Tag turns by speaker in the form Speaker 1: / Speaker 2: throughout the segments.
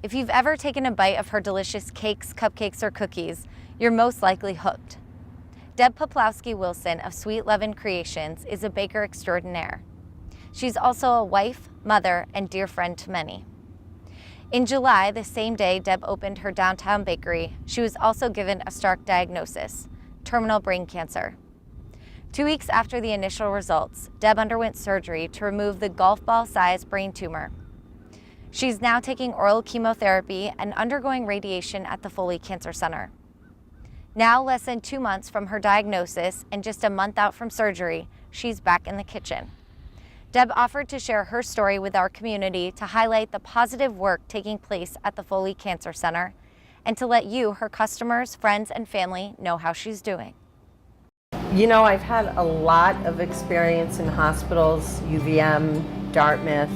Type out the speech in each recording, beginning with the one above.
Speaker 1: If you've ever taken a bite of her delicious cakes, cupcakes, or cookies, you're most likely hooked. Deb Poplawski-Wilson of Sweet Leaven Creations is a baker extraordinaire. She's also a wife, mother, and dear friend to many. In July, the same day Deb opened her downtown bakery, she was also given a stark diagnosis: terminal brain cancer. 2 weeks after the initial results, Deb underwent surgery to remove the golf ball-sized brain tumor. She's now taking oral chemotherapy and undergoing radiation at the Foley Cancer Center. Now, less than 2 months from her diagnosis and just a month out from surgery, she's back in the kitchen. Deb offered to share her story with our community to highlight the positive work taking place at the Foley Cancer Center and to let you, her customers, friends, and family know how she's doing.
Speaker 2: You know, I've had a lot of experience in hospitals, UVM, Dartmouth,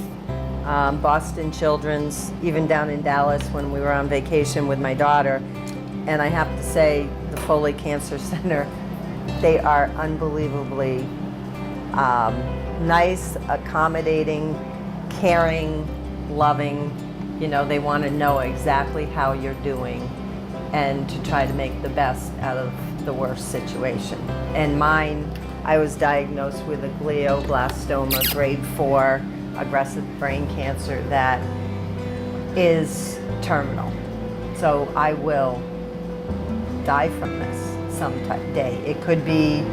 Speaker 2: Boston Children's, even down in Dallas when we were on vacation with my daughter. And I have to say, the Foley Cancer Center, they are unbelievably nice, accommodating, caring, loving. You know, they want to know exactly how you're doing and to try to make the best out of the worst situation. And mine, I was diagnosed with a glioblastoma grade 4 aggressive brain cancer that is terminal. So I will die from this some day. It could be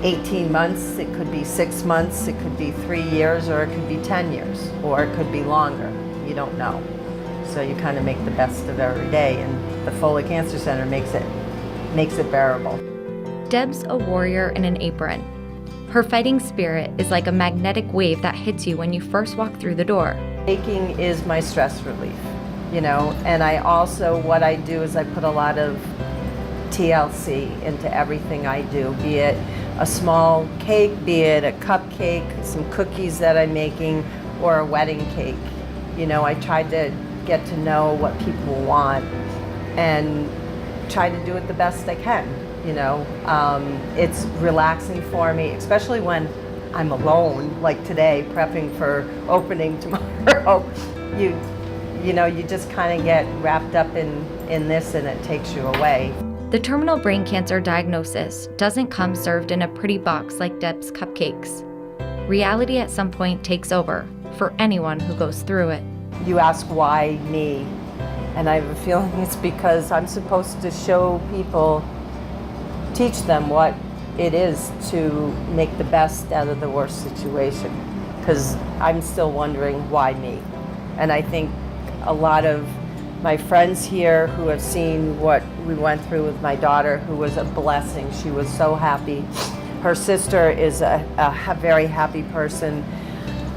Speaker 2: 18 months, it could be 6 months, it could be 3 years, or it could be 10 years, or it could be longer. You don't know. So you kind of make the best of every day, and the Foley Cancer Center makes it bearable.
Speaker 1: Deb's a warrior in an apron. Her fighting spirit is like a magnetic wave that hits you when you first walk through the door.
Speaker 2: Baking is my stress relief, you know, and I also, what I do is I put a lot of TLC into everything I do, be it a small cake, be it a cupcake, some cookies that I'm making, or a wedding cake. You know, I try to get to know what people want and try to do it the best I can. You know, it's relaxing for me, especially when I'm alone, like today, prepping for opening tomorrow. You know, you just kind of get wrapped up in this, and it takes you away.
Speaker 1: The terminal brain cancer diagnosis doesn't come served in a pretty box like Deb's cupcakes. Reality at some point takes over for anyone who goes through it.
Speaker 2: You ask why me, and I have a feeling it's because I'm supposed to show people, teach them what it is to make the best out of the worst situation, because I'm still wondering why me. And I think a lot of my friends here who have seen what we went through with my daughter, who was a blessing. She was so happy. Her sister is a very happy person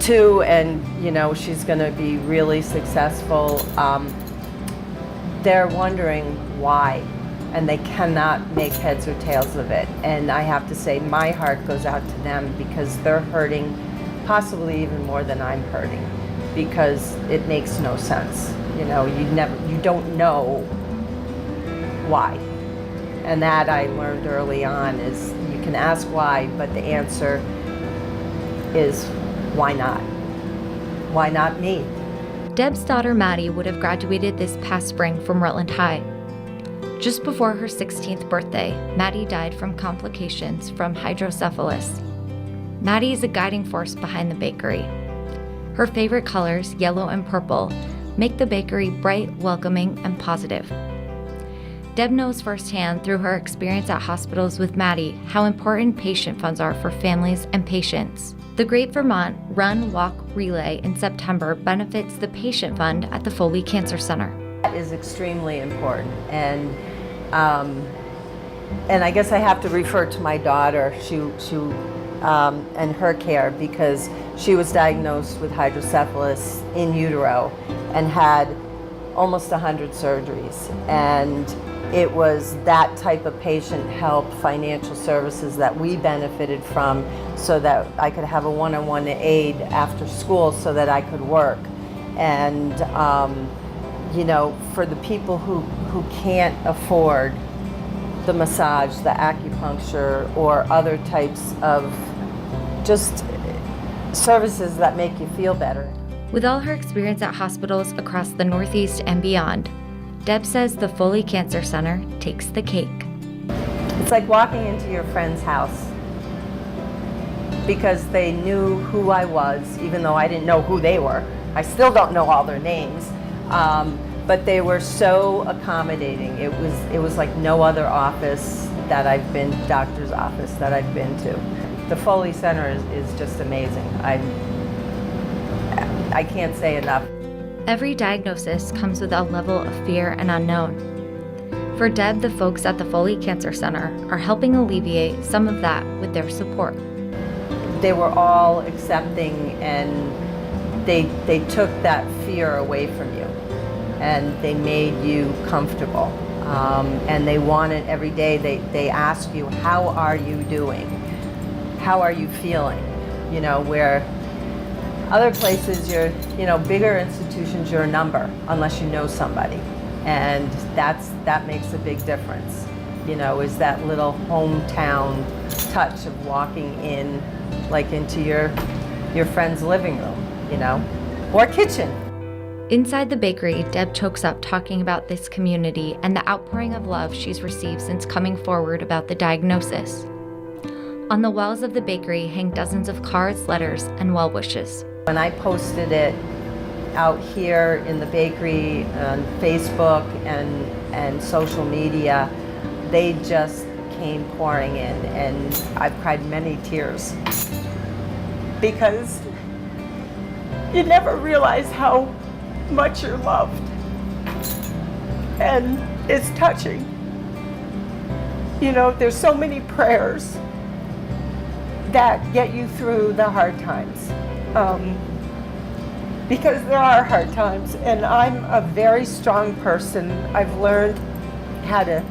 Speaker 2: too, and you know, she's going to be really successful. They're wondering why, and they cannot make heads or tails of it. And I have to say, my heart goes out to them, because they're hurting possibly even more than I'm hurting, because it makes no sense. You know, you don't know why. And that I learned early on is you can ask why, but the answer is why not? Why not me?
Speaker 1: Deb's daughter Maddie would have graduated this past spring from Rutland High. Just before her 16th birthday, Maddie died from complications from hydrocephalus. Maddie is a guiding force behind the bakery. Her favorite colors, yellow and purple, make the bakery bright, welcoming, and positive. Deb knows firsthand through her experience at hospitals with Maddie how important patient funds are for families and patients. The Great Vermont Run, Walk, Relay in September benefits the patient fund at the Foley Cancer Center.
Speaker 2: That is extremely important, and I guess I have to refer to my daughter and her care, because she was diagnosed with hydrocephalus in utero and had almost 100 surgeries, and it was that type of patient help, financial services that we benefited from, so that I could have a one-on-one aid after school so that I could work. And you know, for the people who can't afford the massage, the acupuncture, or other types of just services that make you feel better.
Speaker 1: With all her experience at hospitals across the Northeast and beyond, Deb says the Foley Cancer Center takes the cake.
Speaker 2: It's like walking into your friend's house because they knew who I was, even though I didn't know who they were. I still don't know all their names, but they were so accommodating. It was like no other office that I've been, doctor's office that I've been to. The Foley Center is just amazing. I can't say enough.
Speaker 1: Every diagnosis comes with a level of fear and unknown. For Deb, the folks at the Foley Cancer Center are helping alleviate some of that with their support.
Speaker 2: They were all accepting, and they took that fear away from you, and they made you comfortable. And they wanted every day, they ask you, how are you doing? How are you feeling? You know, where other places, bigger institutions, you're a number unless you know somebody. And that makes a big difference, is that little hometown touch of walking in, like into your friend's living room, or kitchen.
Speaker 1: Inside the bakery, Deb chokes up talking about this community and the outpouring of love she's received since coming forward about the diagnosis. On the walls of the bakery hang dozens of cards, letters, and well wishes.
Speaker 2: When I posted it out here in the bakery on Facebook and social media, they just came pouring in, and I've cried many tears because you never realize how much you're loved, and it's touching. There's so many prayers that get you through the hard times, because there are hard times, and I'm a very strong person. I've learned how to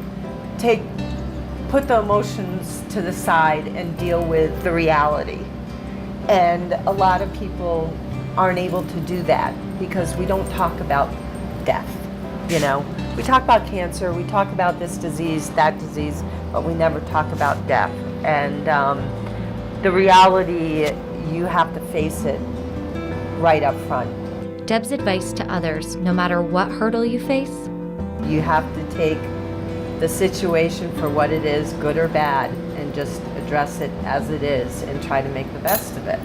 Speaker 2: put the emotions to the side and deal with the reality, and a lot of people aren't able to do that because we don't talk about death. We talk about cancer, we talk about this disease, that disease, but we never talk about death. And the reality, you have to face it right up front.
Speaker 1: Deb's advice to others, no matter what hurdle you face,
Speaker 2: you have to take the situation for what it is, good or bad, and just address it as it is and try to make the best of it.